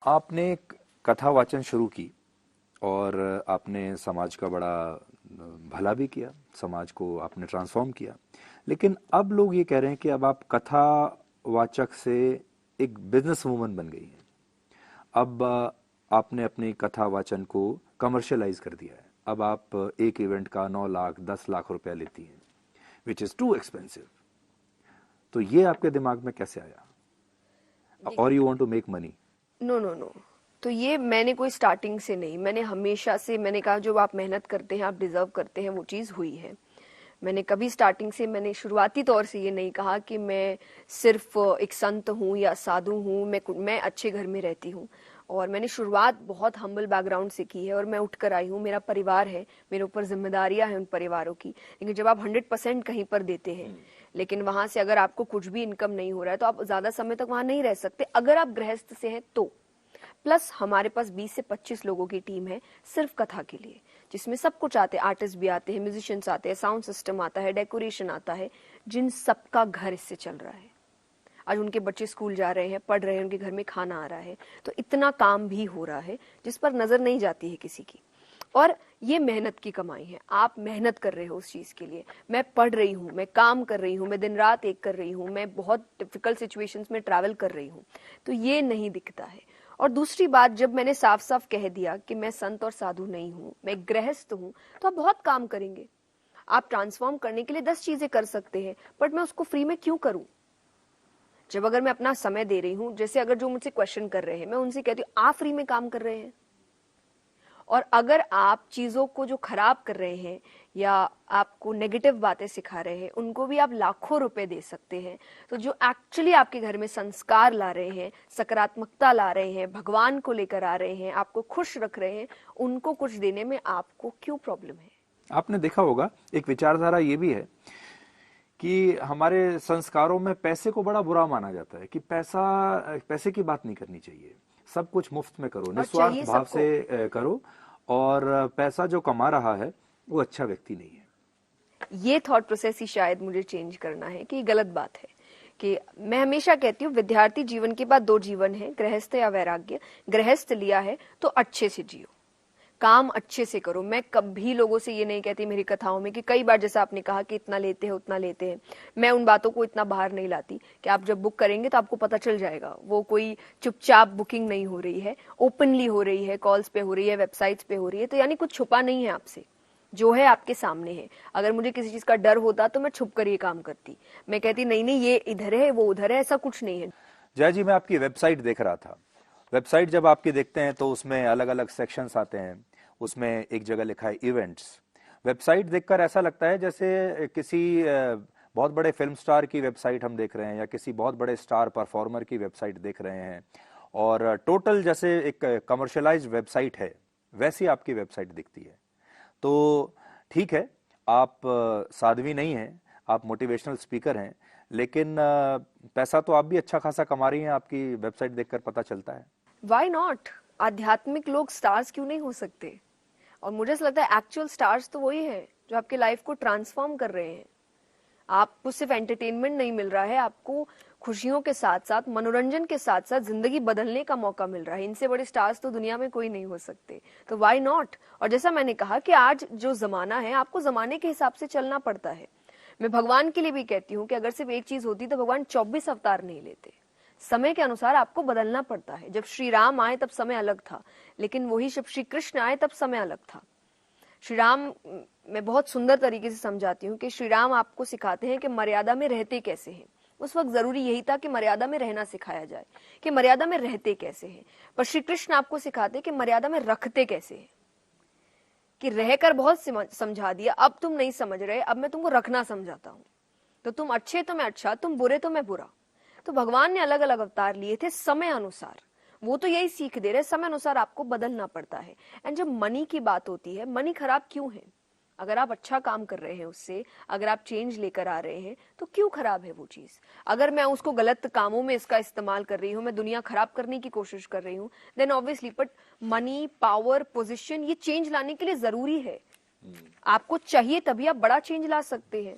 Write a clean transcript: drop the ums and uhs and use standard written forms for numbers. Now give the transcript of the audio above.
आपने एक कथा वाचन शुरू की और आपने समाज का बड़ा भला भी किया, समाज को आपने ट्रांसफॉर्म किया। लेकिन अब लोग ये कह रहे हैं कि अब आप कथा वाचक से एक बिजनेस वूमन बन गई हैं। अब आपने अपनी कथा वाचन को कमर्शियलाइज कर दिया है। अब आप एक इवेंट का 9 लाख 10 लाख रुपया लेती हैं, विच इज टू एक्सपेंसिव। तो ये आपके दिमाग में कैसे आया? और you want to make money? No no no. तो ये मैंने कोई स्टार्टिंग से नहीं, मैंने हमेशा से मैंने कहा जो आप मेहनत करते हैं आप डिजर्व करते हैं, वो चीज़ हुई है। मैंने कभी स्टार्टिंग से मैंने शुरुआती तौर से ये नहीं कहा कि मैं सिर्फ एक संत हूँ या साधु हूँ। मैं अच्छे घर में रहती हूँ और मैंने शुरुआत बहुत हम्बल बैकग्राउंड से की है और मैं उठकर आई हूँ। मेरा परिवार है, मेरे ऊपर जिम्मेदारियां हैं उन परिवारों की। लेकिन जब आप 100% कहीं पर देते हैं, लेकिन वहां से अगर आपको कुछ भी इनकम नहीं हो रहा है तो आप ज्यादा समय तक वहां नहीं रह सकते, अगर आप गृहस्थ से हैं तो। प्लस हमारे पास 20 से 25 लोगों की टीम है सिर्फ कथा के लिए, जिसमें सब कुछ आते हैं, आर्टिस्ट भी आते हैं, म्यूजिशियंस आते हैं, साउंड सिस्टम आता है, डेकोरेशन आता है, जिन सबका घर इससे चल रहा है। आज उनके बच्चे स्कूल जा रहे हैं, पढ़ रहे हैं, उनके घर में खाना आ रहा है। तो इतना काम भी हो रहा है जिस पर नजर नहीं जाती है किसी की। और ये मेहनत की कमाई है, आप मेहनत कर रहे हो उस चीज के लिए। मैं पढ़ रही हूँ, मैं काम कर रही हूँ, मैं दिन रात एक कर रही हूँ, मैं बहुत डिफिकल्ट सिचुएशंस में ट्रैवल कर रही हूँ, तो ये नहीं दिखता है। और दूसरी बात, जब मैंने साफ साफ कह दिया कि मैं संत और साधु नहीं हूँ, मैं गृहस्थ हूँ, तो आप बहुत काम करेंगे। आप ट्रांसफॉर्म करने के लिए 10 चीजें कर सकते हैं, बट मैं उसको फ्री में क्यों करूं? जब अगर मैं अपना समय दे रही हूं, जैसे अगर जो मुझसे क्वेश्चन कर रहे हैं, मैं उनसे कहती हूँ आप फ्री में काम कर रहे हैं। और अगर आप चीजों को जो खराब कर रहे हैं या आपको नेगेटिव बातें सिखा रहे हैं, उनको भी आप लाखों रुपए दे सकते हैं। तो जो एक्चुअली आपके घर में संस्कार ला रहे हैं, सकारात्मकता ला रहे हैं, भगवान को लेकर आ रहे हैं, आपको खुश रख रहे हैं, उनको कुछ देने में आपको क्यों प्रॉब्लम है? आपने देखा होगा एक विचारधारा ये भी है कि हमारे संस्कारों में पैसे को बड़ा बुरा माना जाता है कि पैसे की बात नहीं करनी चाहिए, सब कुछ मुफ्त में करो, और निस्वार्थ चाहिए भाव सबको। से करो। और पैसा जो कमा रहा है वो अच्छा व्यक्ति नहीं है। ये थॉट प्रोसेस ही शायद मुझे चेंज करना है कि ये गलत बात है। कि मैं हमेशा कहती हूँ विद्यार्थी जीवन के बाद 2 जीवन है, गृहस्थ या वैराग्य। गृहस्थ लिया है तो अच्छे से जियो, काम अच्छे से करो। मैं कभी लोगों से ये नहीं कहती मेरी कथाओं में कि कई बार जैसा आपने कहा कि इतना लेते हैं उतना लेते हैं, मैं उन बातों को इतना बाहर नहीं लाती कि आप जब बुक करेंगे तो आपको पता चल जाएगा। वो कोई चुपचाप बुकिंग नहीं हो रही है, ओपनली हो रही है, कॉल्स पे हो रही है, वेबसाइट्स पे हो रही है। तो यानी कुछ छुपा नहीं है आपसे, जो है आपके सामने है। अगर मुझे किसी चीज का डर होता तो मैं छुप कर ये काम करती। मैं कहती नहीं नहीं ये इधर है वो उधर है, ऐसा कुछ नहीं है। जय जी, मैं आपकी वेबसाइट देख रहा था। वेबसाइट जब आपकी देखते हैं तो उसमें अलग अलग सेक्शंस आते हैं। उसमें एक जगह लिखा है इवेंट्स। वेबसाइट देखकर ऐसा लगता है जैसे किसी बहुत बड़े फिल्म स्टार की वेबसाइट हम देख रहे हैं या किसी बहुत बड़े स्टार परफॉर्मर की वेबसाइट देख रहे हैं। और टोटल जैसे एक कमर्शियलाइज्ड वेबसाइट है, वैसी आपकी वेबसाइट दिखती है। तो ठीक है, आप साध्वी नहीं हैं, आप मोटिवेशनल स्पीकर हैं, लेकिन पैसा तो आप भी अच्छा खासा कमा रही हैं, आपकी वेबसाइट देखकर पता चलता है। Why not? आध्यात्मिक लोग स्टार्स क्यों नहीं हो सकते? और मुझे ऐसा लगता है एक्चुअल स्टार्स तो वही है जो आपके लाइफ को ट्रांसफॉर्म कर रहे हैं। आपको सिर्फ एंटरटेनमेंट नहीं मिल रहा है, आपको खुशियों के साथ साथ मनोरंजन के साथ साथ जिंदगी बदलने का मौका मिल रहा है। इनसे बड़े स्टार्स तो दुनिया में कोई नहीं हो सकते, तो व्हाई नॉट? और जैसा मैंने कहा कि आज जो जमाना है, आपको जमाने के हिसाब से चलना पड़ता है। मैं भगवान के लिए भी कहती हूँ कि अगर सिर्फ एक चीज होती तो भगवान 24 अवतार नहीं लेते। समय के अनुसार आपको बदलना पड़ता है। जब श्री राम आए तब समय अलग था, लेकिन वही जब श्री कृष्ण आए तब समय अलग था। श्री राम मैं बहुत सुंदर तरीके से समझाती हूँ कि श्री राम आपको सिखाते हैं कि मर्यादा में रहते कैसे हैं। उस वक्त जरूरी यही था कि मर्यादा में रहना सिखाया जाए, कि मर्यादा में रहते कैसे हैं। पर श्री कृष्ण आपको सिखाते हैं कि मर्यादा में रखते कैसे हैं। कि रहकर बहुत समझा दिया, अब तुम नहीं समझ रहे, अब मैं तुमको रखना समझाता हूँ। तो तुम अच्छे तो मैं अच्छा, तुम बुरे तो मैं बुरा। तो भगवान ने अलग अलग अवतार लिए थे समय अनुसार। वो तो यही सीख दे रहे, समय अनुसार आपको बदलना पड़ता है। एंड जब मनी की बात होती है, मनी खराब क्यों है? अगर आप अच्छा काम कर रहे हैं उससे, अगर आप चेंज लेकर आ रहे हैं, तो क्यों खराब है वो चीज? अगर मैं उसको गलत कामों में इसका इस्तेमाल कर रही हूँ, मैं दुनिया खराब करने की कोशिश कर रही हूँ, then obviously. But money, power, position, ये चेंज लाने के लिए जरूरी है। आपको चाहिए तभी आप बड़ा चेंज ला सकते हैं।